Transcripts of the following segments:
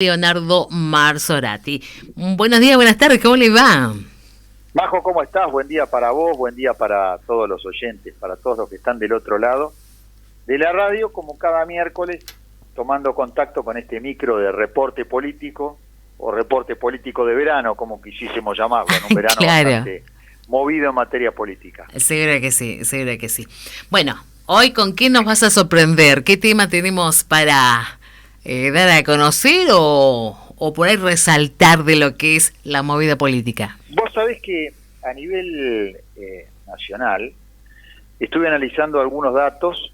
Leonardo Marzorati. Buenos días, buenas tardes, ¿cómo le va? Majo, ¿cómo estás? Buen día para vos, buen día para todos los oyentes, para todos los que están del otro lado de la radio, como cada miércoles, tomando contacto con este micro de reporte político, o reporte político de verano, como quisiésemos llamarlo, en un verano Claro. bastante movido en materia política. Seguro que sí, seguro que sí. Bueno, hoy ¿con qué nos vas a sorprender? ¿Qué tema tenemos para dar a conocer o por ahí resaltar de lo que es la movida política? Vos sabés que a nivel nacional estuve analizando algunos datos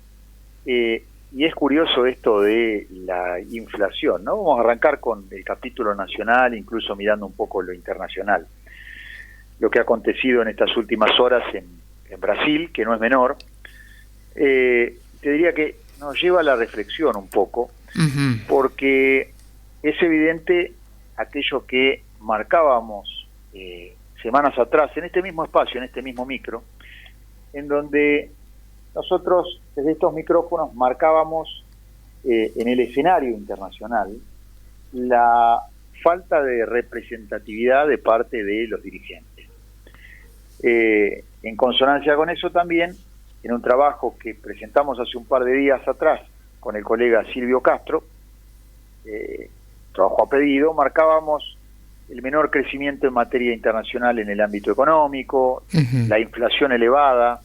y es curioso esto de la inflación, ¿no? Vamos a arrancar con el capítulo nacional, incluso mirando un poco lo internacional. Lo que ha acontecido en estas últimas horas en Brasil, que no es menor, te diría que nos lleva a la reflexión un poco, porque es evidente aquello que marcábamos semanas atrás, en este mismo espacio, en este mismo micro, en donde nosotros desde estos micrófonos marcábamos en el escenario internacional la falta de representatividad de parte de los dirigentes. En consonancia con eso también, en un trabajo que presentamos hace un par de días atrás con el colega Silvio Castro, trabajo a pedido, marcábamos el menor crecimiento en materia internacional en el ámbito económico, la inflación elevada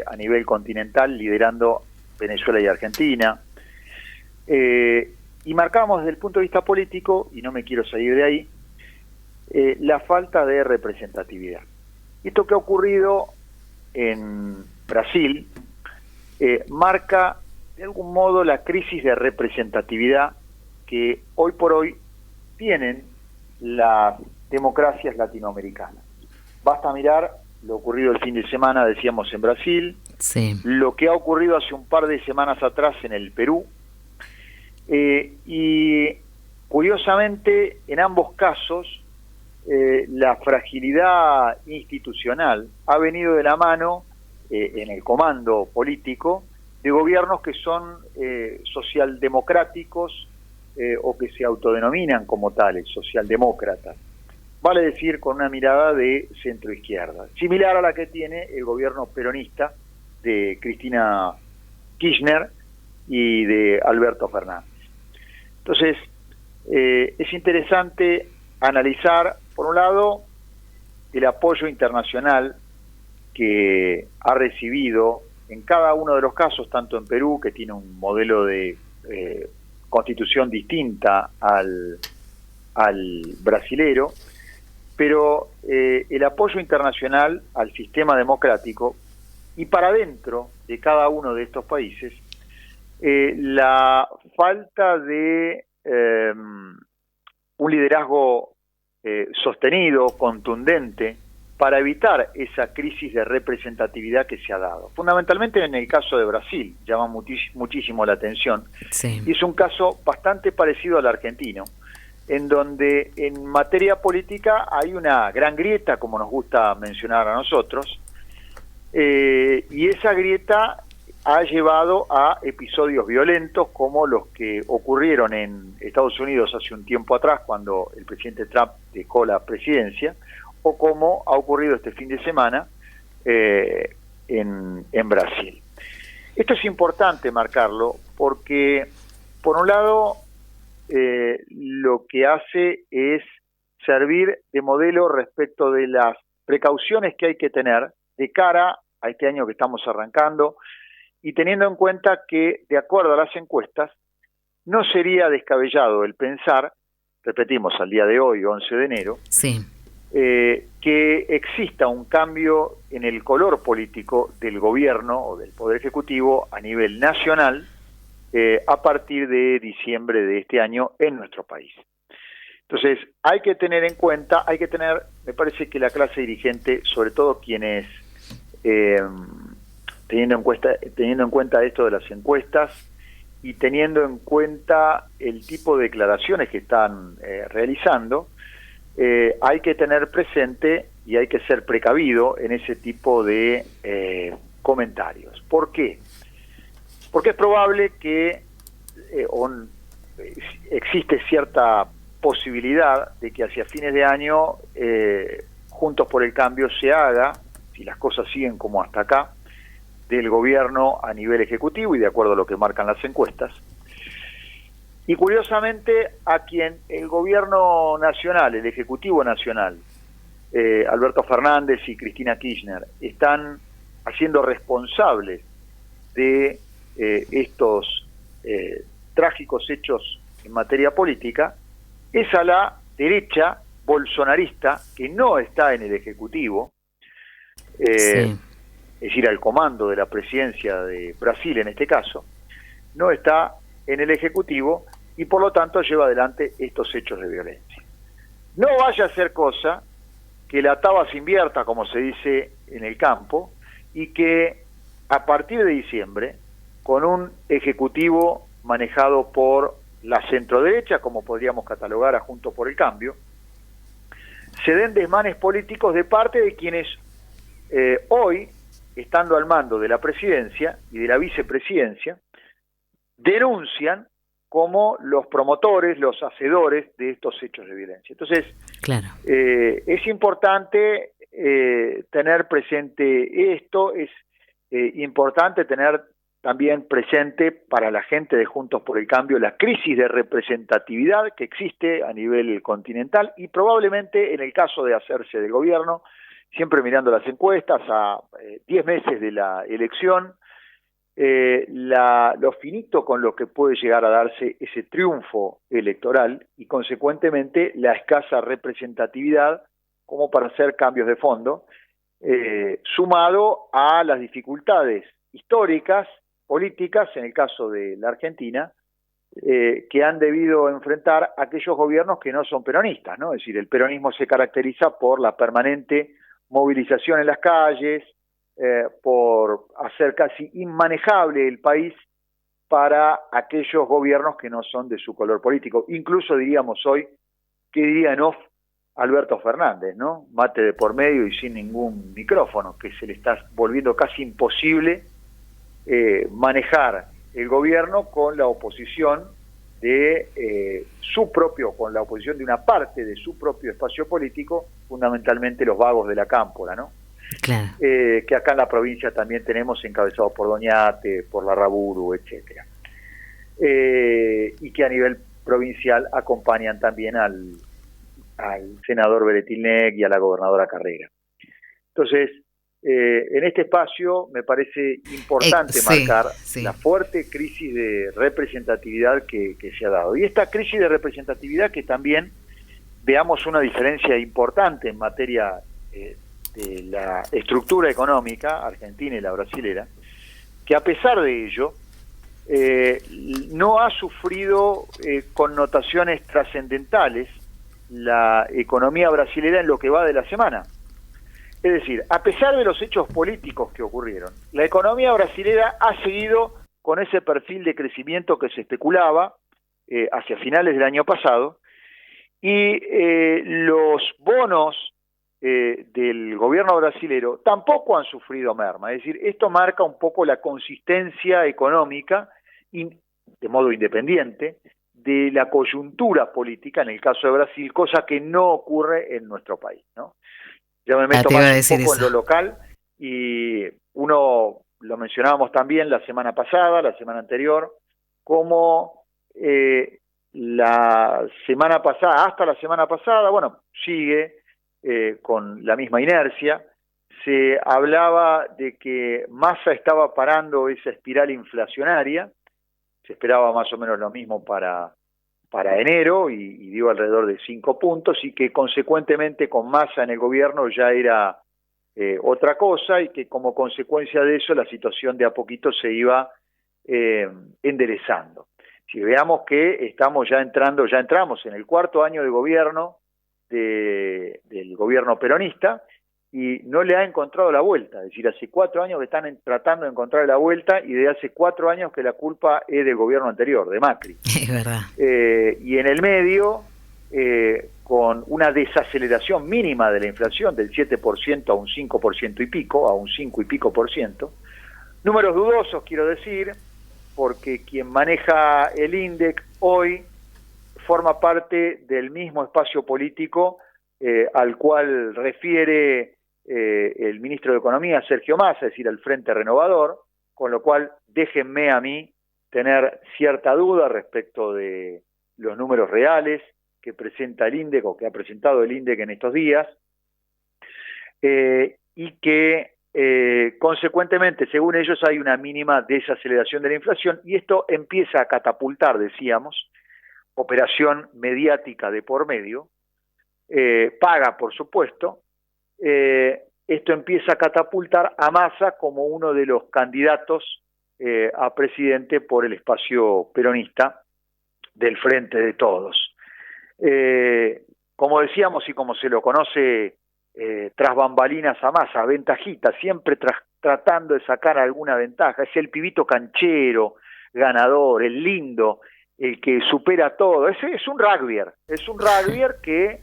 a nivel continental, liderando Venezuela y Argentina, y marcábamos desde el punto de vista político, y no me quiero salir de ahí, la falta de representatividad. Esto que ha ocurrido en Brasil marca de algún modo la crisis de representatividad que hoy por hoy tienen las democracias latinoamericanas. Basta mirar lo ocurrido el fin de semana, decíamos, en Brasil, sí, lo que ha ocurrido hace un par de semanas atrás en el Perú, y curiosamente en ambos casos la fragilidad institucional ha venido de la mano en el comando político de gobiernos que son socialdemocráticos o que se autodenominan como tales, socialdemócratas. Vale decir, con una mirada de centro-izquierda, similar a la que tiene el gobierno peronista de Cristina Kirchner y de Alberto Fernández. Entonces, es interesante analizar, por un lado, el apoyo internacional que ha recibido en cada uno de los casos, tanto en Perú, que tiene un modelo de constitución distinta al brasilero, pero el apoyo internacional al sistema democrático, y para dentro de cada uno de estos países, la falta de un liderazgo sostenido, contundente, para evitar esa crisis de representatividad que se ha dado. Fundamentalmente en el caso de Brasil, llama muchísimo la atención, sí. y es un caso bastante parecido al argentino, en donde en materia política hay una gran grieta, como nos gusta mencionar a nosotros, y esa grieta ha llevado a episodios violentos como los que ocurrieron en Estados Unidos hace un tiempo atrás, cuando el presidente Trump dejó la presidencia, o como ha ocurrido este fin de semana en Brasil. Esto es importante marcarlo porque, por un lado, lo que hace es servir de modelo respecto de las precauciones que hay que tener de cara a este año que estamos arrancando, y teniendo en cuenta que, de acuerdo a las encuestas, no sería descabellado el pensar, repetimos, al día de hoy, 11 de enero, Sí. Que exista un cambio en el color político del gobierno o del Poder Ejecutivo a nivel nacional a partir de diciembre de este año en nuestro país. Entonces, hay que tener en cuenta, me parece que la clase dirigente, sobre todo quienes, teniendo en cuenta esto de las encuestas y teniendo en cuenta el tipo de declaraciones que están realizando, hay que tener presente y hay que ser precavido en ese tipo de comentarios. ¿Por qué? Porque es probable que, existe cierta posibilidad de que hacia fines de año Juntos por el Cambio se haga, si las cosas siguen como hasta acá, del gobierno a nivel ejecutivo y de acuerdo a lo que marcan las encuestas. Y curiosamente a quien el gobierno nacional, el Ejecutivo Nacional, Alberto Fernández y Cristina Kirchner, están haciendo responsables de estos trágicos hechos en materia política, es a la derecha bolsonarista que no está en el Ejecutivo, Sí. es decir, al comando de la presidencia de Brasil en este caso, no está en el Ejecutivo y por lo tanto lleva adelante estos hechos de violencia. No vaya a ser cosa que la taba se invierta, como se dice en el campo, y que a partir de diciembre, con un Ejecutivo manejado por la centroderecha, como podríamos catalogar a Juntos por el Cambio, se den desmanes políticos de parte de quienes hoy, estando al mando de la presidencia y de la vicepresidencia, denuncian como los promotores, los hacedores de estos hechos de violencia. Entonces, Claro. Es importante tener presente esto, es importante tener también presente para la gente de Juntos por el Cambio la crisis de representatividad que existe a nivel continental y probablemente en el caso de hacerse del gobierno, siempre mirando las encuestas a 10 meses de la elección, lo finito con lo que puede llegar a darse ese triunfo electoral y consecuentemente la escasa representatividad como para hacer cambios de fondo, sumado a las dificultades históricas, políticas, en el caso de la Argentina, que han debido enfrentar aquellos gobiernos que no son peronistas, ¿no? Es decir, el peronismo se caracteriza por la permanente movilización en las calles, por hacer casi inmanejable el país para aquellos gobiernos que no son de su color político. Incluso diríamos hoy, que diría en off Alberto Fernández, ¿no? Mate de por medio y sin ningún micrófono, que se le está volviendo casi imposible manejar el gobierno con la oposición de con la oposición de una parte de su propio espacio político, fundamentalmente los vagos de la cámpora, ¿no? Claro. Que acá en la provincia también tenemos encabezados por Doñate, por Larraburu, etcétera, y que a nivel provincial acompañan también al senador Beretilnec y a la gobernadora Carrera. Entonces, en este espacio me parece importante marcar la fuerte crisis de representatividad que se ha dado. Y esta crisis de representatividad que también veamos una diferencia importante en materia de la estructura económica argentina y la brasilera, que a pesar de ello no ha sufrido connotaciones trascendentales la economía brasilera en lo que va de la semana. Es decir, a pesar de los hechos políticos que ocurrieron, la economía brasilera ha seguido con ese perfil de crecimiento que se especulaba hacia finales del año pasado, y los bonos del gobierno brasilero tampoco han sufrido merma. Es decir, esto marca un poco la consistencia económica de modo independiente de la coyuntura política en el caso de Brasil, cosa que no ocurre en nuestro país, ¿no? Yo me meto más un poco en lo local y uno, lo mencionábamos también la semana pasada, la semana anterior, como la semana pasada, hasta la semana pasada, bueno, sigue con la misma inercia, se hablaba de que Massa estaba parando esa espiral inflacionaria, se esperaba más o menos lo mismo para enero y dio alrededor de 5 puntos y que consecuentemente con Massa en el gobierno ya era otra cosa y que como consecuencia de eso la situación de a poquito se iba enderezando. Si veamos que ya entramos en el 4º año de gobierno del gobierno peronista y no le ha encontrado la vuelta, es decir, hace 4 años que están tratando de encontrar la vuelta y de hace 4 años que la culpa es del gobierno anterior, de Macri. Es verdad. Y en el medio, con una desaceleración mínima de la inflación del 7% a un 5% y pico, a un 5 y pico por ciento, números dudosos quiero decir, porque quien maneja el INDEC hoy forma parte del mismo espacio político al cual refiere el ministro de Economía, Sergio Massa, es decir, el Frente Renovador, con lo cual déjenme a mí tener cierta duda respecto de los números reales que presenta el INDEC o que ha presentado el INDEC en estos días, y que consecuentemente, según ellos, hay una mínima desaceleración de la inflación, y esto empieza a catapultar, decíamos, operación mediática de por medio, paga por supuesto, esto empieza a catapultar a Massa como uno de los candidatos a presidente por el espacio peronista del Frente de Todos. Como decíamos y como se lo conoce tras bambalinas a Massa, ventajita, siempre tratando de sacar alguna ventaja, es el pibito canchero, ganador, el lindo, el que supera todo, es un rugbyer que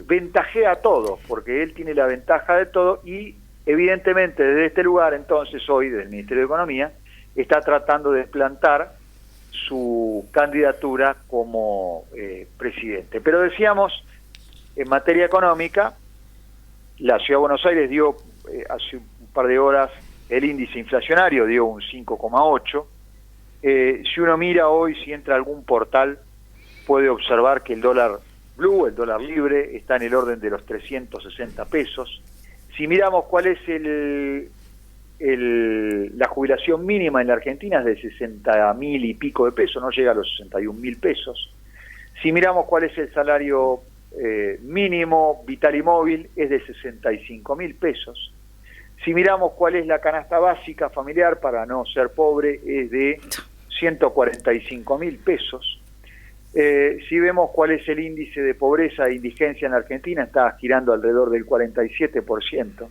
ventajea a todos, porque él tiene la ventaja de todo y evidentemente desde este lugar, entonces hoy, del Ministerio de Economía, está tratando de plantar su candidatura como presidente. Pero decíamos, en materia económica, la Ciudad de Buenos Aires dio hace un par de horas el índice inflacionario, dio un 5,8. Si uno mira hoy, si entra a algún portal, puede observar que el dólar blue, el dólar libre, está en el orden de los 360 pesos. Si miramos cuál es la jubilación mínima en la Argentina, es de 60.000 y pico de pesos, no llega a los 61.000 pesos. Si miramos cuál es el salario mínimo vital y móvil, es de 65.000 pesos. Si miramos cuál es la canasta básica familiar para no ser pobre, es de 145.000 pesos. Si vemos cuál es el índice de pobreza e indigencia en la Argentina, está girando alrededor del 47%.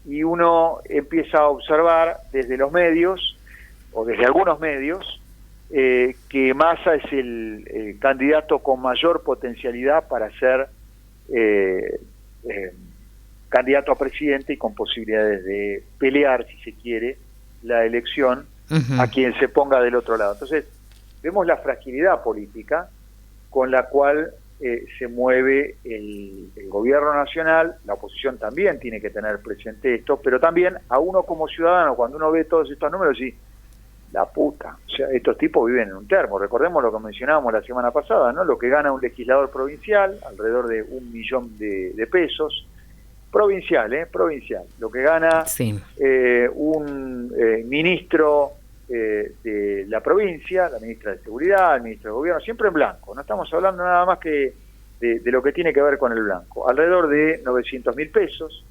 Y uno empieza a observar desde los medios, o desde algunos medios, que Massa es el candidato con mayor potencialidad para ser candidato a presidente y con posibilidades de pelear, si se quiere, la elección a quien se ponga del otro lado. Entonces, vemos la fragilidad política con la cual se mueve el gobierno nacional. La oposición también tiene que tener presente esto, pero también a uno como ciudadano, cuando uno ve todos estos números, dice, la puta, o sea, estos tipos viven en un termo. Recordemos lo que mencionábamos la semana pasada, ¿no? Lo que gana un legislador provincial, alrededor de 1 millón de pesos, provincial, lo que gana un ministro de la provincia, la ministra de Seguridad, el ministro de Gobierno, siempre en blanco, no estamos hablando nada más que de lo que tiene que ver con el blanco, alrededor de 900.000 pesos.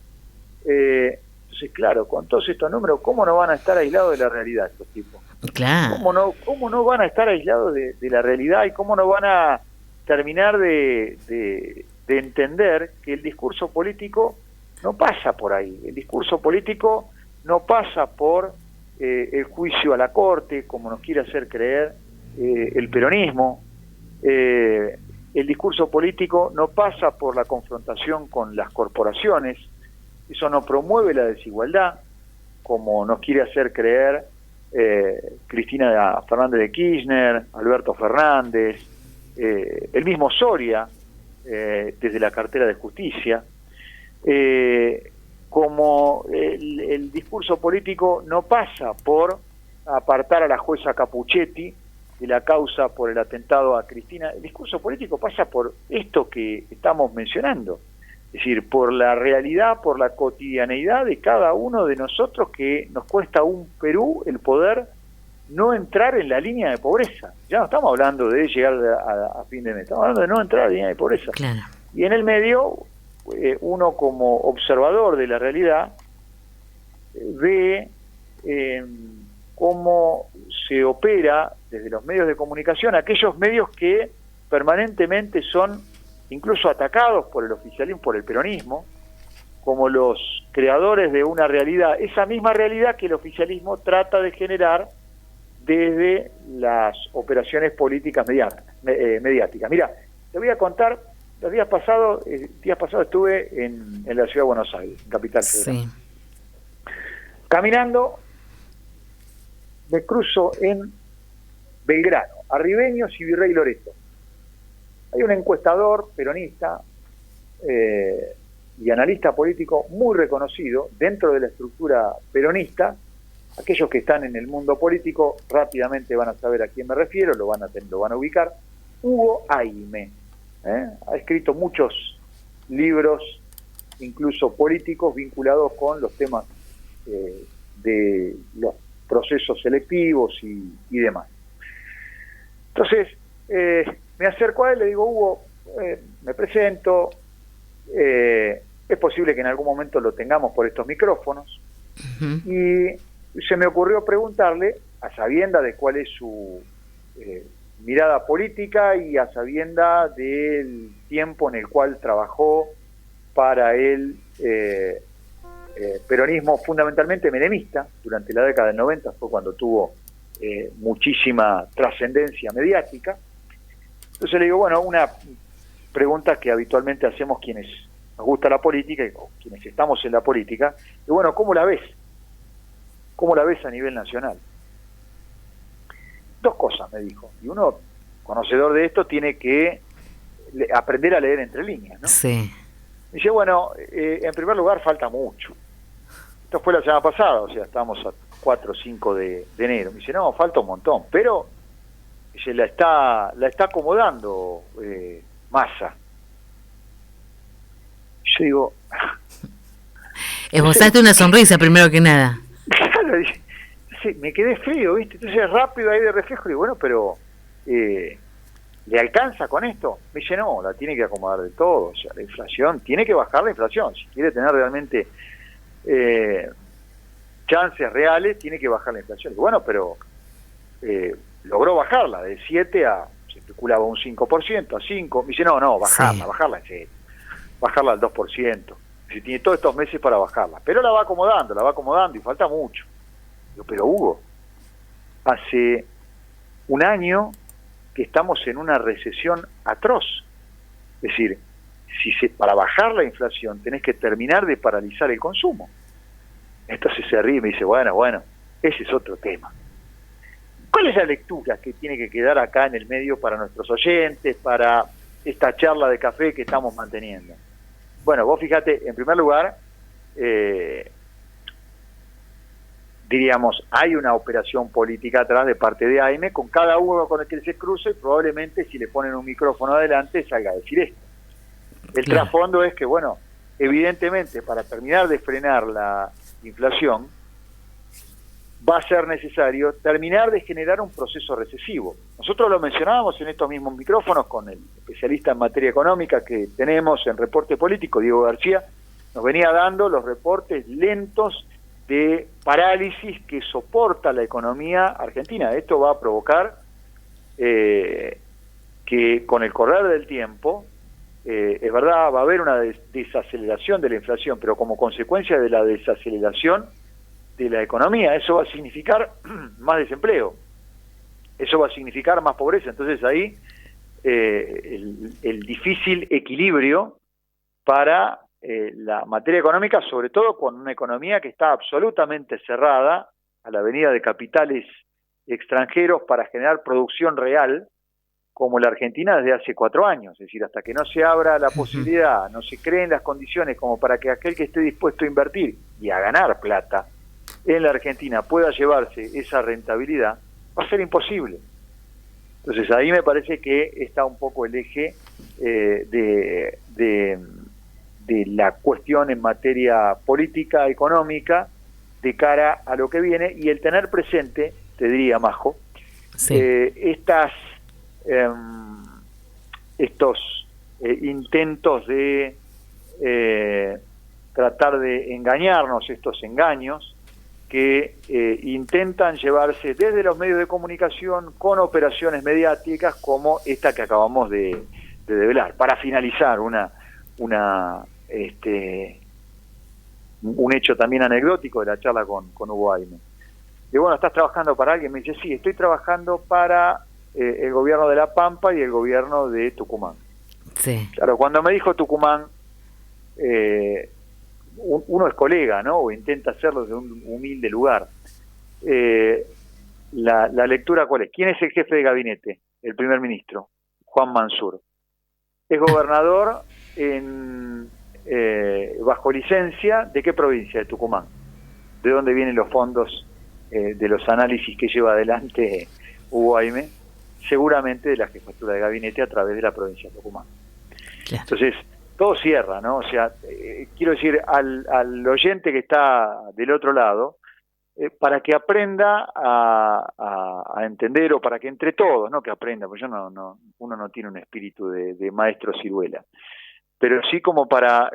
Entonces, claro, con todos estos números, ¿cómo no van a estar aislados de la realidad estos tipos? Claro. ¿Cómo no van a estar aislados de la realidad y cómo no van a terminar de entender que el discurso político no pasa por ahí? El discurso político no pasa por el juicio a la Corte, como nos quiere hacer creer el peronismo. El discurso político no pasa por la confrontación con las corporaciones. Eso no promueve la desigualdad, como nos quiere hacer creer Cristina Fernández de Kirchner, Alberto Fernández, el mismo Soria, desde la cartera de Justicia. Como el discurso político no pasa por apartar a la jueza Capuchetti de la causa por el atentado a Cristina. El discurso político pasa por esto que estamos mencionando, es decir, por la realidad, por la cotidianeidad de cada uno de nosotros, que nos cuesta un Perú el poder no entrar en la línea de pobreza. Ya no estamos hablando de llegar a fin de mes, estamos hablando de no entrar a la línea de pobreza. Claro. Y en el medio, uno como observador de la realidad ve cómo se opera desde los medios de comunicación, aquellos medios que permanentemente son incluso atacados por el oficialismo, por el peronismo, como los creadores de una realidad, esa misma realidad que el oficialismo trata de generar desde las operaciones políticas mediáticas. Mira, te voy a contar, los días pasados estuve en la Ciudad de Buenos Aires, capital federal. Sí. Caminando, me cruzo en Belgrano, Arribeños y Virrey Loreto. Hay un encuestador peronista y analista político muy reconocido dentro de la estructura peronista. Aquellos que están en el mundo político rápidamente van a saber a quién me refiero, lo van a ubicar. Hugo Aime, ha escrito muchos libros, incluso políticos, vinculados con los temas de los procesos selectivos y demás. Entonces, me acerco a él, le digo, Hugo, me presento, es posible que en algún momento lo tengamos por estos micrófonos, y se me ocurrió preguntarle, a sabienda de cuál es su mirada política y a sabienda del tiempo en el cual trabajó para el peronismo fundamentalmente menemista, durante la década del 90 fue cuando tuvo muchísima trascendencia mediática. Entonces le digo, bueno, una pregunta que habitualmente hacemos quienes nos gusta la política, o quienes estamos en la política, y bueno, ¿cómo la ves? ¿Cómo la ves a nivel nacional? Dos cosas me dijo, y uno, conocedor de esto, tiene que aprender a leer entre líneas, ¿no? Sí. Dice, bueno, en primer lugar falta mucho. Esto fue la semana pasada, o sea, estábamos a 4 o 5 de enero. Me dice, no, falta un montón, pero se la está acomodando Massa. Yo digo... Esbozaste una sonrisa primero que nada. Claro, me quedé frío, ¿viste? Entonces rápido ahí de reflejo, digo, bueno, pero ¿le alcanza con esto? Me dice, no, la tiene que acomodar de todo, o sea, la inflación, tiene que bajar la inflación, si quiere tener realmente chances reales, tiene que bajar la inflación. Digo, bueno, pero logró bajarla de 7 a, se especulaba un 5%, a 5, me dice, no, bajarla en serio, bajarla al 2%. Si tiene todos estos meses para bajarla, pero la va acomodando y falta mucho. Digo, pero Hugo, hace un año que estamos en una recesión atroz. Es decir, para bajar la inflación tenés que terminar de paralizar el consumo. Entonces se ríe y me dice, bueno, ese es otro tema. ¿Cuál es la lectura que tiene que quedar acá en el medio para nuestros oyentes, para esta charla de café que estamos manteniendo? Bueno, vos fíjate, en primer lugar, diríamos, hay una operación política atrás de parte de Aime, con cada uno con el que se cruce, y probablemente si le ponen un micrófono adelante salga a decir esto. El trasfondo es que, bueno, evidentemente para terminar de frenar la inflación, va a ser necesario terminar de generar un proceso recesivo. Nosotros lo mencionábamos en estos mismos micrófonos con el especialista en materia económica que tenemos en Reporte Político, Diego García, nos venía dando los reportes lentos de parálisis que soporta la economía argentina. Esto va a provocar que con el correr del tiempo, es verdad, va a haber una desaceleración de la inflación, pero como consecuencia de la desaceleración de la economía, eso va a significar más desempleo, eso va a significar más pobreza. Entonces ahí el difícil equilibrio para la materia económica, sobre todo con una economía que está absolutamente cerrada a la venida de capitales extranjeros para generar producción real, como la Argentina desde hace 4 años. Es decir, hasta que no se abra la posibilidad, no se creen las condiciones como para que aquel que esté dispuesto a invertir y a ganar plata en la Argentina pueda llevarse esa rentabilidad, va a ser imposible. Entonces ahí me parece que está un poco el eje de la cuestión en materia política, económica, de cara a lo que viene, y el tener presente, te diría, Majo, sí, estos intentos de tratar de engañarnos, estos engaños que intentan llevarse desde los medios de comunicación con operaciones mediáticas como esta que acabamos de develar. Para finalizar, un hecho también anecdótico de la charla con Hugo Aime. Y bueno, ¿estás trabajando para alguien? Me dice, sí, estoy trabajando para el gobierno de La Pampa y el gobierno de Tucumán. Sí. Claro, cuando me dijo Tucumán, uno es colega, ¿no? O intenta hacerlo desde un humilde lugar. la lectura ¿cuál es? ¿Quién es el jefe de gabinete? El primer ministro, Juan Mansur. Es gobernador bajo licencia, ¿de qué provincia? De Tucumán. ¿De dónde vienen los fondos de los análisis que lleva adelante Hugo Aime? Seguramente de la jefatura de gabinete a través de la provincia de Tucumán. Claro. Entonces, todo cierra, ¿no? O sea, quiero decir, al oyente que está del otro lado, para que aprenda a entender, o para que entre todos, no que aprenda, porque uno no tiene un espíritu de maestro ciruela, pero sí como para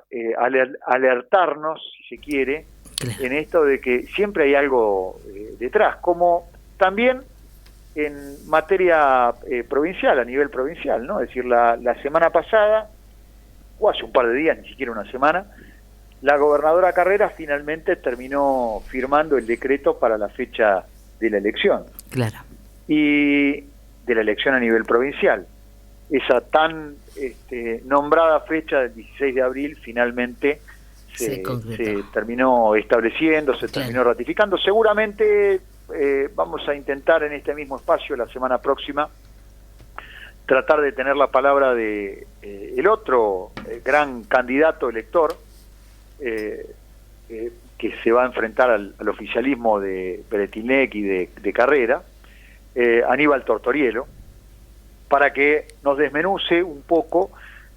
alertarnos, si se quiere, claro, en esto de que siempre hay algo detrás, como también en materia provincial, a nivel provincial, ¿no? Es decir, la semana pasada, o hace un par de días, ni siquiera una semana, la gobernadora Carrera finalmente terminó firmando el decreto para la fecha de la elección. Claro. Y de la elección a nivel provincial. Esa tan nombrada fecha del 16 de abril finalmente se terminó estableciendo, se terminó ratificando. Seguramente vamos a intentar en este mismo espacio la semana próxima tratar de tener la palabra de el otro gran candidato elector, que se va a enfrentar al oficialismo de Peretilnec y de Carrera, Aníbal Tortorielo, para que nos desmenuce un poco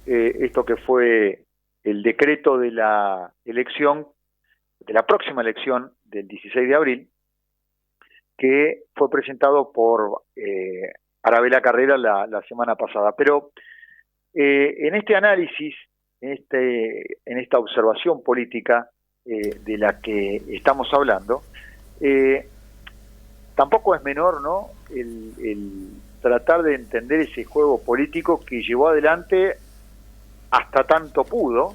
esto que fue el decreto de la elección, de la próxima elección del 16 de abril, que fue presentado por Arabela Carrera la semana pasada. Pero en este análisis, en esta observación política de la que estamos hablando, tampoco es menor, ¿no?, el tratar de entender ese juego político que llevó adelante hasta tanto pudo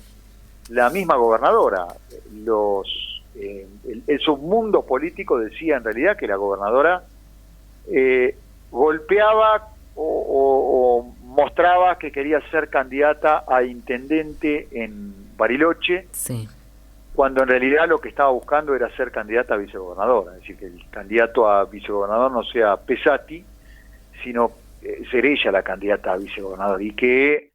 la misma gobernadora. El submundo político decía en realidad que la gobernadora golpeaba o mostraba que quería ser candidata a intendente en Bariloche, sí, cuando en realidad lo que estaba buscando era ser candidata a vicegobernadora, es decir, que el candidato a vicegobernador no sea Pesati, sino ser ella la candidata a vicegobernador, y que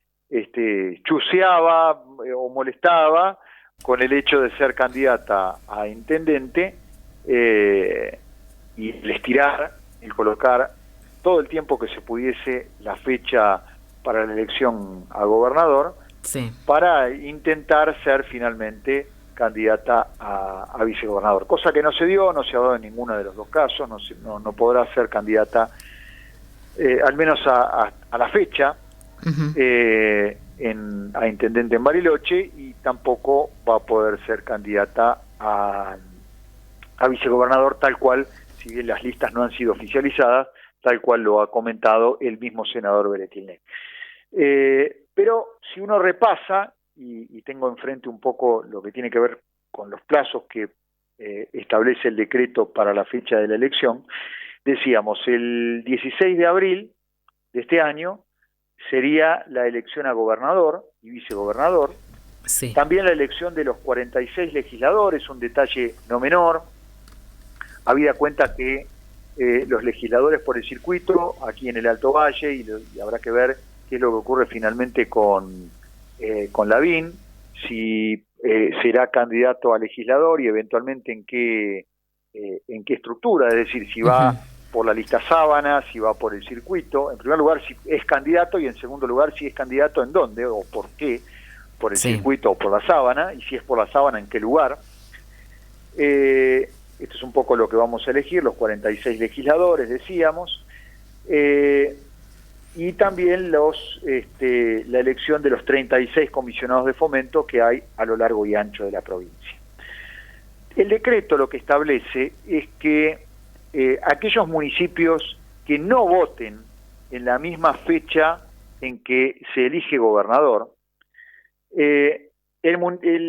chuceaba o molestaba con el hecho de ser candidata a intendente, y el estirar, el colocar todo el tiempo que se pudiese la fecha para la elección a gobernador, sí, para intentar ser finalmente candidata a vicegobernador, cosa que no se dio, no se ha dado en ninguno de los dos casos, no podrá ser candidata, al menos a la fecha, a intendente en Bariloche, y tampoco va a poder ser candidata a vicegobernador, tal cual, si bien las listas no han sido oficializadas, tal cual lo ha comentado el mismo senador Peretilnec. Pero si uno repasa, y tengo enfrente un poco lo que tiene que ver con los plazos que establece el decreto para la fecha de la elección, decíamos, el 16 de abril de este año sería la elección a gobernador y vicegobernador, sí, también la elección de los 46 legisladores, un detalle no menor, habida cuenta que los legisladores por el circuito, aquí en el Alto Valle, y habrá que ver qué es lo que ocurre finalmente con Lavín, si será candidato a legislador y eventualmente en qué estructura, es decir, si va por la lista Sábana, si va por el circuito, en primer lugar si es candidato, y en segundo lugar si es candidato en dónde o por qué, por el circuito o por la Sábana, y si es por la Sábana en qué lugar. Esto es un poco lo que vamos a elegir, los 46 legisladores, decíamos, y también la elección de los 36 comisionados de fomento que hay a lo largo y ancho de la provincia. El decreto lo que establece es que aquellos municipios que no voten en la misma fecha en que se elige gobernador,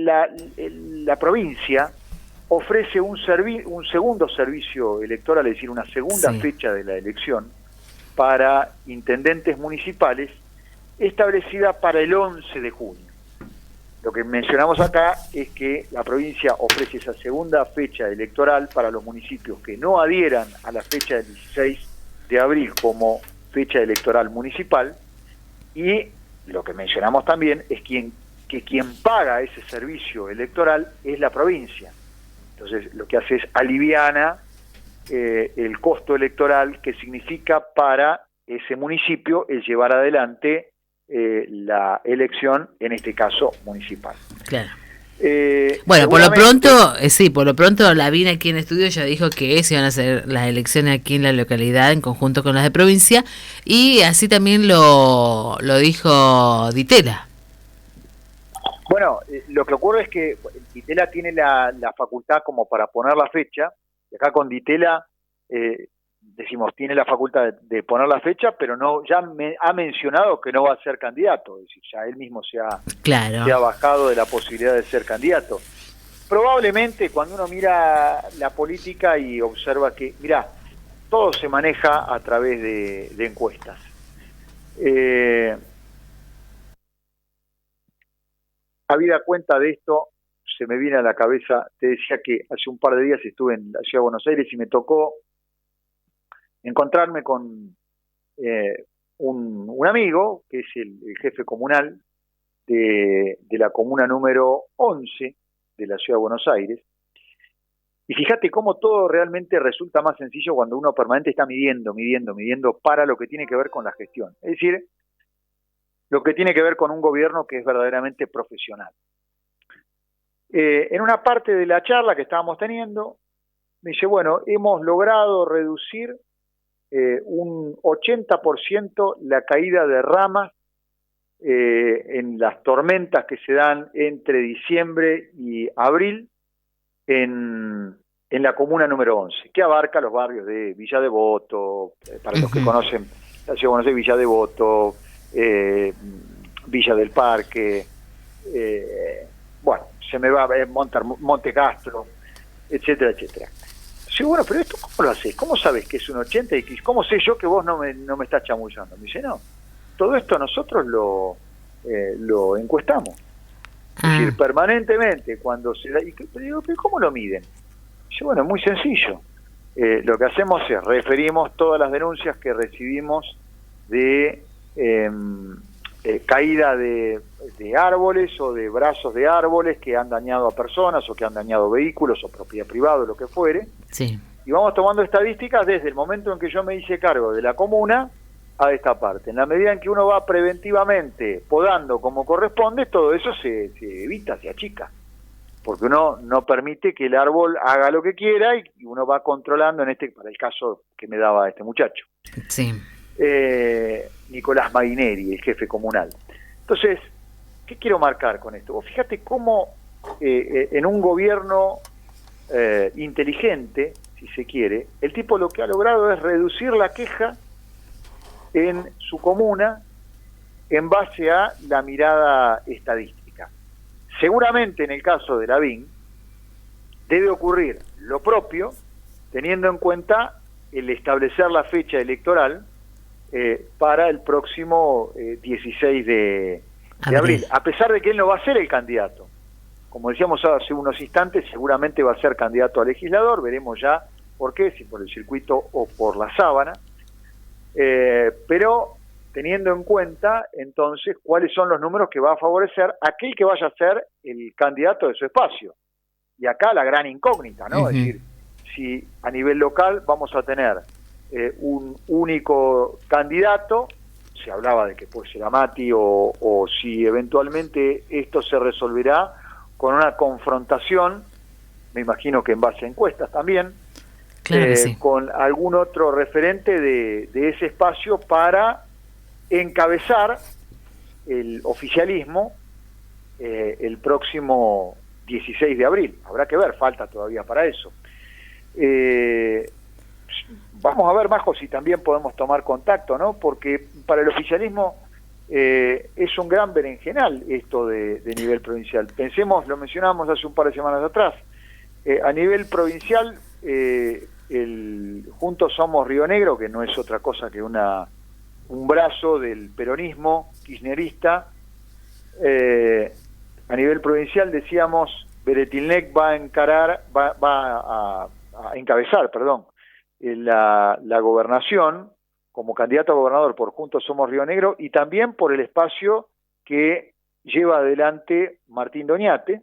la provincia ofrece un segundo servicio electoral, es decir, una segunda fecha de la elección para intendentes municipales, establecida para el 11 de junio. Lo que mencionamos acá es que la provincia ofrece esa segunda fecha electoral para los municipios que no adhieran a la fecha del 16 de abril como fecha electoral municipal, y lo que mencionamos también es que quien paga ese servicio electoral es la provincia. Entonces lo que hace es aliviana el costo electoral que significa para ese municipio el llevar adelante la elección, en este caso municipal. Claro. Bueno, por lo pronto Lavín aquí en estudio ya dijo que se van a hacer las elecciones aquí en la localidad en conjunto con las de provincia, y así también lo dijo Ditela. Bueno, lo que ocurre es que Ditela tiene la facultad como para poner la fecha, y acá con Ditela decimos, tiene la facultad de poner la fecha, pero no ha mencionado que no va a ser candidato, es decir, ya él mismo se ha bajado de la posibilidad de ser candidato. Probablemente cuando uno mira la política y observa que, mirá, todo se maneja a través de encuestas. Habida cuenta de esto, se me viene a la cabeza, te decía que hace un par de días estuve en la ciudad de Buenos Aires y me tocó encontrarme con un amigo, que es el jefe comunal de la comuna número 11 de la ciudad de Buenos Aires. Y fíjate cómo todo realmente resulta más sencillo cuando uno permanente está midiendo para lo que tiene que ver con la gestión. Es decir, lo que tiene que ver con un gobierno que es verdaderamente profesional. En una parte de la charla que estábamos teniendo, me dice, bueno, hemos logrado reducir un 80% la caída de ramas en las tormentas que se dan entre diciembre y abril en la comuna número 11, que abarca los barrios de Villa Devoto, para los que conocen la ciudad de Buenos Aires, Villa Devoto, Villa del Parque, bueno, se me va Monte Castro, etcétera, etcétera. Sí, bueno, pero esto ¿cómo lo haces? ¿Cómo sabes que es un 80 y cómo sé yo que vos no me estás chamullando? Me dice, no, todo esto nosotros lo encuestamos. Es decir, permanentemente cuando se da... Y digo, ¿pero cómo lo miden? Dice, bueno, es muy sencillo. Lo que hacemos es referimos todas las denuncias que recibimos de caída de árboles o de brazos de árboles que han dañado a personas o que han dañado vehículos o propiedad privada o lo que fuere. Sí. Y vamos tomando estadísticas desde el momento en que yo me hice cargo de la comuna a esta parte. En la medida en que uno va preventivamente podando como corresponde, todo eso se evita, se achica. Porque uno no permite que el árbol haga lo que quiera y uno va controlando, para el caso que me daba este muchacho. Sí. Nicolás Maguineri, el jefe comunal. Entonces, ¿qué quiero marcar con esto? Fíjate cómo en un gobierno inteligente, si se quiere, el tipo lo que ha logrado es reducir la queja en su comuna en base a la mirada estadística. Seguramente en el caso de Lavín debe ocurrir lo propio, teniendo en cuenta el establecer la fecha electoral para el próximo 16 de abril, a pesar de que él no va a ser el candidato. Como decíamos hace unos instantes, seguramente va a ser candidato a legislador, veremos ya por qué, si por el circuito o por la sábana, pero teniendo en cuenta entonces cuáles son los números que va a favorecer aquel que vaya a ser el candidato de su espacio. Y acá la gran incógnita, ¿no? Es decir, si a nivel local vamos a tener un único candidato, se hablaba de que puede ser Amati, o si eventualmente esto se resolverá con una confrontación, me imagino que en base a encuestas también, claro, sí, con algún otro referente de ese espacio para encabezar el oficialismo el próximo 16 de abril. Habrá que ver, falta todavía para eso. Vamos a ver, Majo, si también podemos tomar contacto, ¿no? Porque para el oficialismo es un gran berenjenal esto de nivel provincial. Pensemos, lo mencionamos hace un par de semanas atrás, a nivel provincial, Juntos Somos Río Negro, que no es otra cosa que un brazo del peronismo kirchnerista, A nivel provincial, decíamos, Beretilnec va a encabezar, la gobernación como candidato a gobernador por Juntos Somos Río Negro, y también por el espacio que lleva adelante Martín Doñate,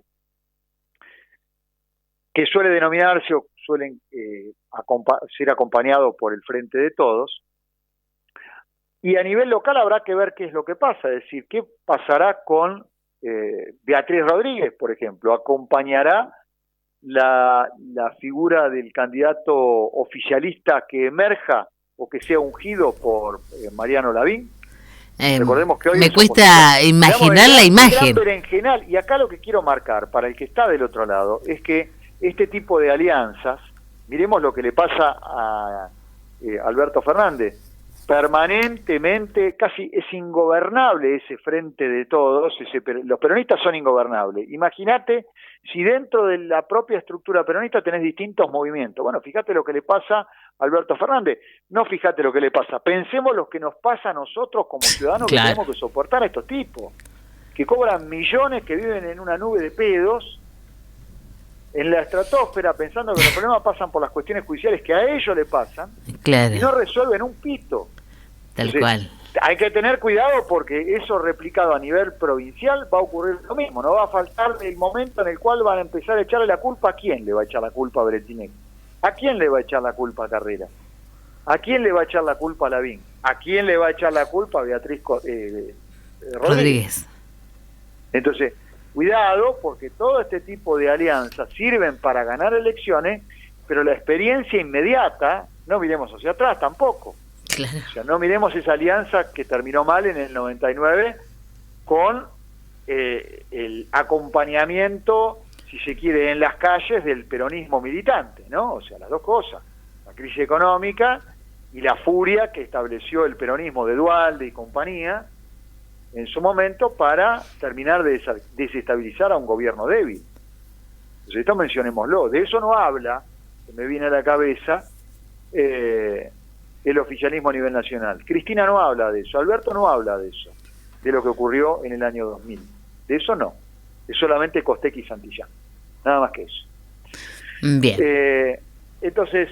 que suele denominarse o suelen ser acompañado por el Frente de Todos. Y a nivel local habrá que ver qué es lo que pasa, es decir, qué pasará con Beatriz Rodríguez, por ejemplo. ¿Acompañará la figura del candidato oficialista que emerja o que sea ungido por Mariano Lavín? Recordemos que hoy me cuesta imaginar la imagen. Berenjenal. Y acá lo que quiero marcar para el que está del otro lado es que este tipo de alianzas, miremos lo que le pasa a Alberto Fernández, permanentemente, casi es ingobernable ese Frente de Todos, los peronistas son ingobernables. Imagínate si dentro de la propia estructura peronista tenés distintos movimientos. Bueno, fíjate lo que le pasa a Alberto Fernández, no fíjate lo que le pasa, pensemos lo que nos pasa a nosotros como ciudadanos, claro, que tenemos que soportar a estos tipos, que cobran millones, que viven en una nube de pedos, en la estratosfera, pensando que los problemas pasan por las cuestiones judiciales que a ellos le pasan, claro, y no resuelven un pito. Tal cual. Hay que tener cuidado porque eso replicado a nivel provincial va a ocurrir lo mismo. No va a faltar el momento en el cual van a empezar a echarle la culpa. ¿A quién le va a echar la culpa a Beretilnec? ¿A quién le va a echar la culpa a Carrera? ¿A quién le va a echar la culpa a Lavín? ¿A quién le va a echar la culpa a Beatriz Rodríguez? Entonces, cuidado, porque todo este tipo de alianzas sirven para ganar elecciones, pero la experiencia inmediata, no miremos hacia atrás tampoco. Claro. O sea, no miremos esa alianza que terminó mal en el 99 con el acompañamiento, si se quiere, en las calles del peronismo militante, ¿no? O sea, las dos cosas, la crisis económica y la furia que estableció el peronismo de Duhalde y compañía en su momento para terminar de desestabilizar a un gobierno débil. Entonces, esto mencionémoslo. De eso no habla, que me viene a la cabeza, el oficialismo a nivel nacional. Cristina no habla de eso, Alberto no habla de eso, de lo que ocurrió en el año 2000. De eso no, es solamente Costec y Santillán, nada más que eso. Bien. Entonces,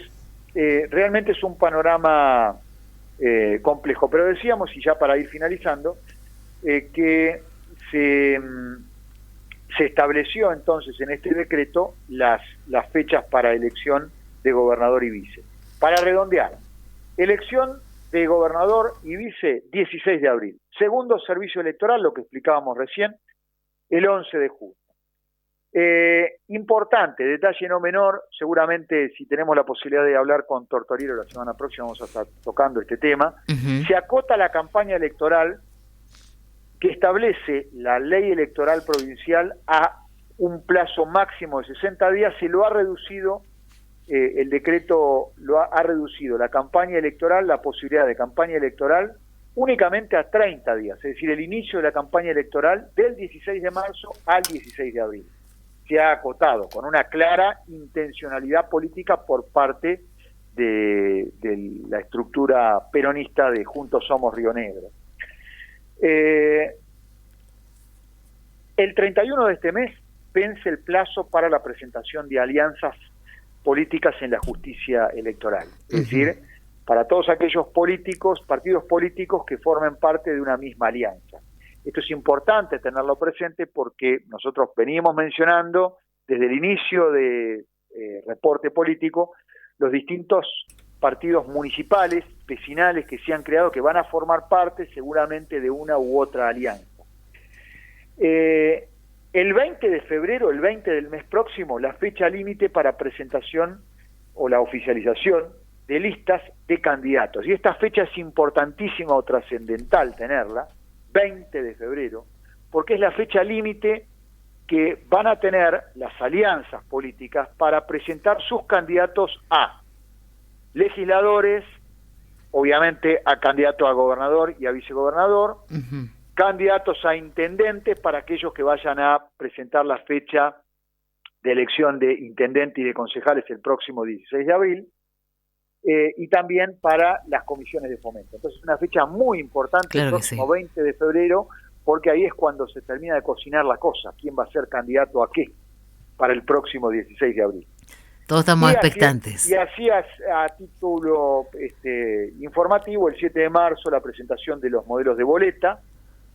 realmente es un panorama complejo, pero decíamos, y ya para ir finalizando, que se estableció entonces en este decreto las fechas para elección de gobernador y vice. Para redondear, elección de gobernador y vice 16 de abril. Segundo servicio electoral, lo que explicábamos recién, el 11 de junio. Importante, detalle no menor, seguramente si tenemos la posibilidad de hablar con Tortorero la semana próxima vamos a estar tocando este tema. Se acota la campaña electoral que establece la ley electoral provincial a un plazo máximo de 60 días, se lo ha reducido, el decreto ha reducido la campaña electoral, la posibilidad de campaña electoral, únicamente a 30 días, es decir, el inicio de la campaña electoral del 16 de marzo al 16 de abril. Se ha acotado con una clara intencionalidad política por parte de la estructura peronista de Juntos Somos Río Negro. El 31 de este mes vence el plazo para la presentación de alianzas políticas en la justicia electoral, es decir, para todos aquellos partidos políticos que formen parte de una misma alianza. Esto es importante tenerlo presente porque nosotros venimos mencionando desde el inicio de Reporte Político los distintos partidos municipales, vecinales que se han creado, que van a formar parte seguramente de una u otra alianza. El 20 de febrero, el 20 del mes próximo, la fecha límite para presentación o la oficialización de listas de candidatos. Y esta fecha es importantísima o trascendental tenerla, 20 de febrero, porque es la fecha límite que van a tener las alianzas políticas para presentar sus candidatos a legisladores, obviamente a candidato a gobernador y a vicegobernador, candidatos a intendentes para aquellos que vayan a presentar la fecha de elección de intendente y de concejales el próximo 16 de abril, y también para las comisiones de fomento. Entonces es una fecha muy importante, claro, el próximo 20 de febrero, porque ahí es cuando se termina de cocinar la cosa, quién va a ser candidato a qué para el próximo 16 de abril. Todos estamos expectantes. Y así a título informativo, el 7 de marzo la presentación de los modelos de boleta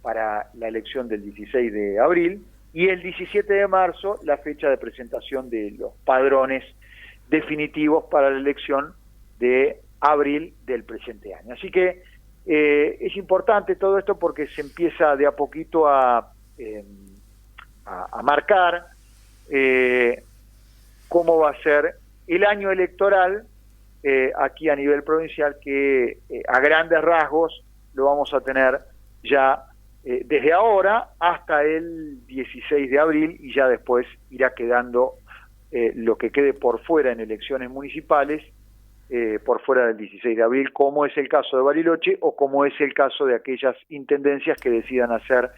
para la elección del 16 de abril, y el 17 de marzo la fecha de presentación de los padrones definitivos para la elección de abril del presente año. Así que es importante todo esto porque se empieza de a poquito a marcar cómo va a ser el año electoral aquí a nivel provincial, que a grandes rasgos lo vamos a tener ya desde ahora hasta el 16 de abril, y ya después irá quedando lo que quede por fuera en elecciones municipales, por fuera del 16 de abril, como es el caso de Bariloche o como es el caso de aquellas intendencias que decidan hacer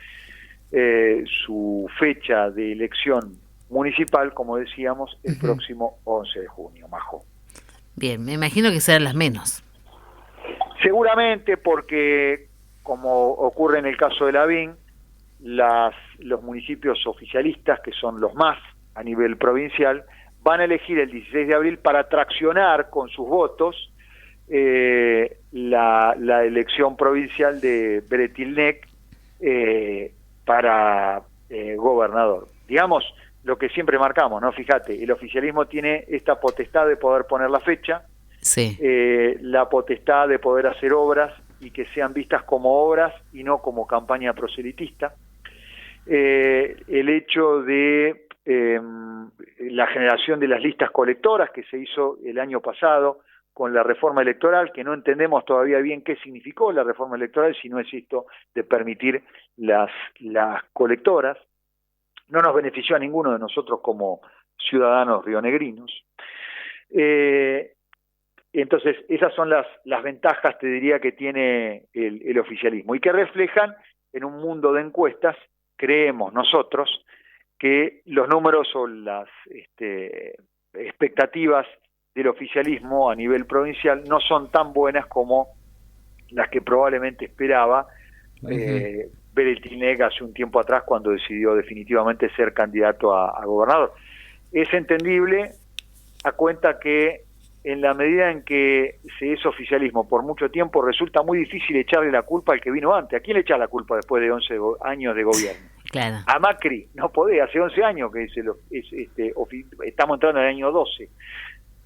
su fecha de elección municipal, como decíamos, el próximo 11 de junio, Majo. Bien, me imagino que serán las menos. Seguramente, porque como ocurre en el caso de Lavín, los municipios oficialistas, que son los más a nivel provincial, van a elegir el 16 de abril para traccionar con sus votos la elección provincial de Bretilnec para gobernador. Digamos, lo que siempre marcamos, ¿no? Fíjate, el oficialismo tiene esta potestad de poder poner la fecha, sí, la potestad de poder hacer obras y que sean vistas como obras y no como campaña proselitista. El hecho de la generación de las listas colectoras que se hizo el año pasado con la reforma electoral, que no entendemos todavía bien qué significó la reforma electoral, si no es esto de permitir las colectoras. No nos benefició a ninguno de nosotros como ciudadanos rionegrinos. Entonces, esas son las ventajas, te diría, que tiene el oficialismo, y que reflejan en un mundo de encuestas, creemos nosotros, que los números o las expectativas del oficialismo a nivel provincial no son tan buenas como las que probablemente esperaba Bretilnec hace un tiempo atrás, cuando decidió definitivamente ser candidato a gobernador. Es entendible a cuenta que en la medida en que se es oficialismo por mucho tiempo, resulta muy difícil echarle la culpa al que vino antes. ¿A quién le echa la culpa después de 11 años de gobierno? Claro. A Macri, no podés, hace 11 años que estamos entrando en el año 12,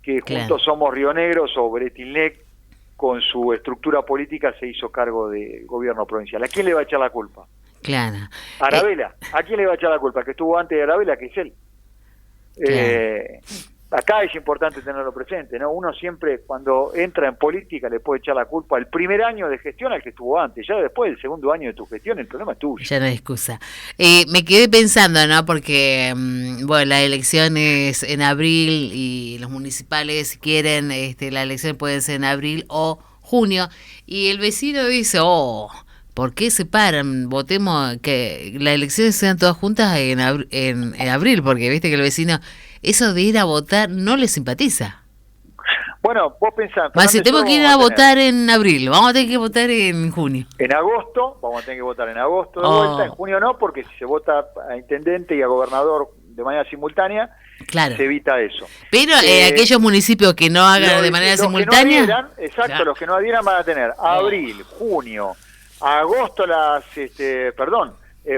que juntos somos Río Negros, o Bretilnec, con su estructura política, se hizo cargo de gobierno provincial. ¿A quién le va a echar la culpa? Claro. Arabela. ¿A quién le va a echar la culpa? Que estuvo antes de Arabela, que es él. Claro. Acá es importante tenerlo presente, ¿no? Uno siempre, cuando entra en política, le puede echar la culpa el primer año de gestión al que estuvo antes. Ya después, el segundo año de tu gestión, el problema es tuyo. Ya no hay excusa. Me quedé pensando, ¿no? Porque, bueno, la elección es en abril y los municipales, si quieren, la elección puede ser en abril o junio. Y el vecino dice, ¿por qué se paran? Votemos, que las elecciones sean todas juntas en abril, porque viste que el vecino, eso de ir a votar no le simpatiza. Bueno, vos pensás... Si tengo que ir a votar en abril, vamos a tener que votar en junio. En agosto, vamos a tener que votar en agosto de vuelta, en junio no, porque si se vota a intendente y a gobernador de manera simultánea, claro, se evita eso. Pero aquellos municipios que no hagan de manera simultánea... No adhieran, claro, los que no adhieran van a tener abril, junio, agosto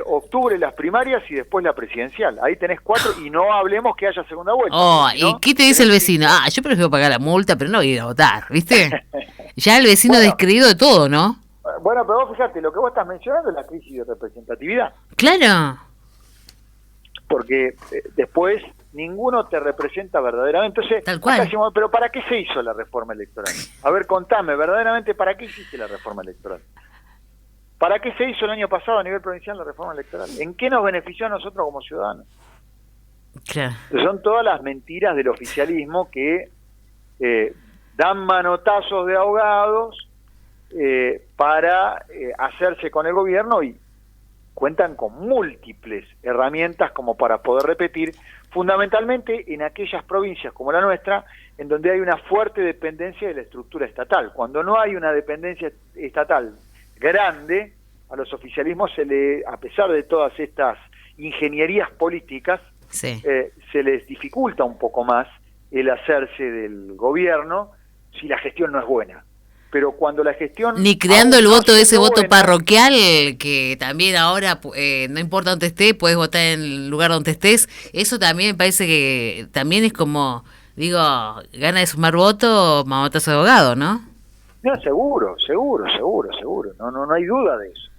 octubre las primarias y después la presidencial. Ahí tenés 4, y no hablemos que haya segunda vuelta. ¿Y qué te dice el vecino? Yo prefiero pagar la multa, pero no ir a votar, ¿viste? Ya el vecino descreído de todo, ¿no? Bueno, pero vos fíjate, lo que vos estás mencionando es la crisis de representatividad. Claro. Porque después ninguno te representa verdaderamente. Entonces, tal cual. Decimos, pero ¿para qué se hizo la reforma electoral? A ver, contame, verdaderamente, ¿para qué hiciste la reforma electoral? ¿Para qué se hizo el año pasado a nivel provincial la reforma electoral? ¿En qué nos benefició a nosotros como ciudadanos? Claro. Son todas las mentiras del oficialismo que dan manotazos de ahogados para hacerse con el gobierno, y cuentan con múltiples herramientas como para poder repetir, fundamentalmente en aquellas provincias como la nuestra, en donde hay una fuerte dependencia de la estructura estatal. Cuando no hay una dependencia estatal grande, a los oficialismos a pesar de todas estas ingenierías políticas, sí, se les dificulta un poco más el hacerse del gobierno si la gestión no es buena. Pero cuando la gestión... Ni creando el voto, ese voto buena, parroquial, que también ahora, no importa dónde estés, puedes votar en el lugar donde estés, eso también me parece que también es como, digo, gana de sumar voto, mamatazo de abogado, ¿no? No, seguro, no hay duda de eso.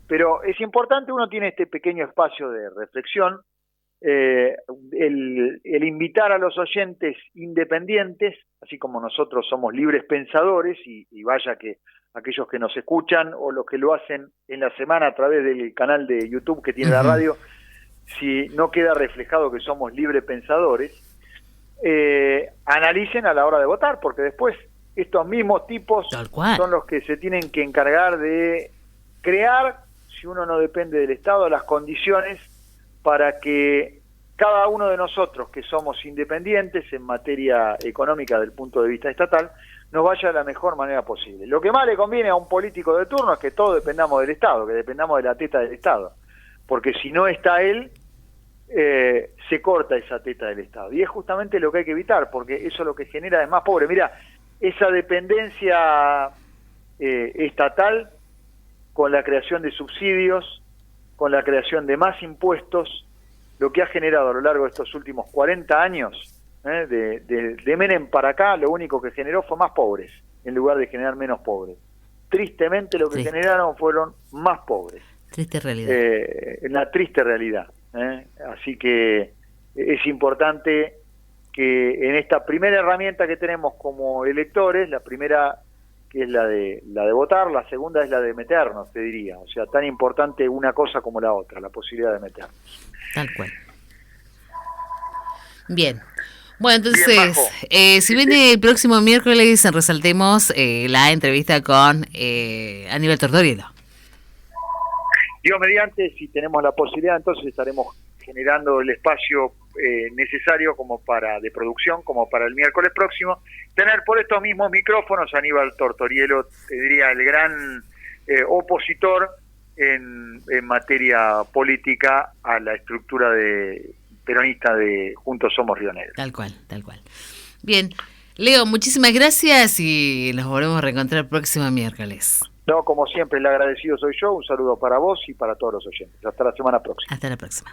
Pero es importante, uno tiene este pequeño espacio de reflexión, el invitar a los oyentes independientes, así como nosotros somos libres pensadores, y vaya que aquellos que nos escuchan o los que lo hacen en la semana a través del canal de YouTube que tiene la radio, si no queda reflejado que somos libres pensadores, analicen a la hora de votar, porque después estos mismos tipos son los que se tienen que encargar de crear, si uno no depende del Estado, las condiciones para que cada uno de nosotros que somos independientes en materia económica del punto de vista estatal, nos vaya de la mejor manera posible. Lo que más le conviene a un político de turno es que todos dependamos del Estado, que dependamos de la teta del Estado, porque si no está él, se corta esa teta del Estado. Y es justamente lo que hay que evitar, porque eso es lo que genera de más pobre. Mira, esa dependencia estatal, con la creación de subsidios, con la creación de más impuestos, lo que ha generado a lo largo de estos últimos 40 años, de Menem para acá, lo único que generó fue más pobres, en lugar de generar menos pobres. Tristemente lo que generaron fueron más pobres. Triste realidad. La triste realidad. Así que es importante que en esta primera herramienta que tenemos como electores, la primera que es la de votar, la segunda es la de meternos, te diría. O sea, tan importante una cosa como la otra, la posibilidad de meternos. Tal cual. Bien. Bueno, entonces, si viene el próximo miércoles, resaltemos la entrevista con Aníbal Tortorielo. Dios mediante, si tenemos la posibilidad, entonces estaremos generando el espacio necesario como de producción, como para el miércoles próximo, tener por estos mismos micrófonos a Aníbal Tortorielo, te diría, el gran opositor en materia política a la estructura peronista de Juntos Somos Río Negro. Tal cual, tal cual. Bien, Leo, muchísimas gracias y nos volvemos a reencontrar el próximo miércoles. No, como siempre, el agradecido soy yo. Un saludo para vos y para todos los oyentes. Hasta la semana próxima. Hasta la próxima.